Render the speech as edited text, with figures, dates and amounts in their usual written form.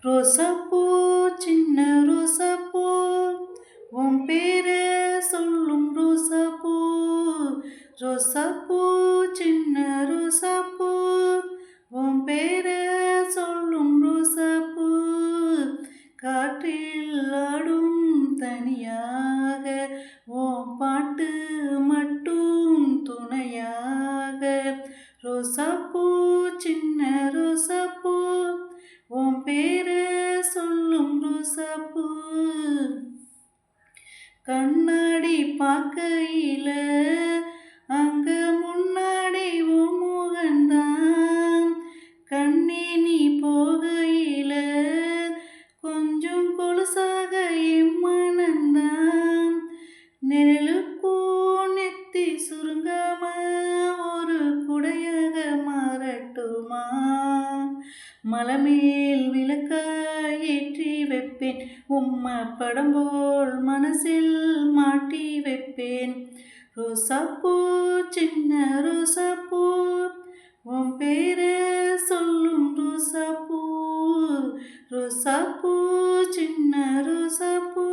ரோசாப்பூ சின்ன ரோசாப்பூ உன் பேரை சொல்லும் ரோசாப்பூ. ரோசாப்பூ சின்ன ரோசாப்பூ உன் பேரை சொல்லும் ரோசாப்பூ. காற்றில் ஆடும் தனியாக உன் பாட்டு மட்டும் துணையாக. ரோசாப்பூ சின்ன ரோசாப்பூ உன் பேரை சொல்லும் ரோசாப்பூ. கண்ணாடி பார்க்கையில அங்க முன்னாடி உன் முகந்தான். கண்ணே நீ போகையில கொஞ்சம் கொலுசாக என் மனந்தான். நெருப்பூ நெத்தி சுருங்காம ஒரு குடையாக மாறட்டுமா. மலைமேல் விளக்காய் ஏற்றி வைப்பேன், உம்மை படம் போல் மனசில் மாட்டி வைப்பேன். ரோசாப்பூ சின்ன ரோசாப்பூ உன் பேரை சொல்லும் ரோசாப்பூ. ரோசாப்பூ சின்ன ரோசாப்பூ.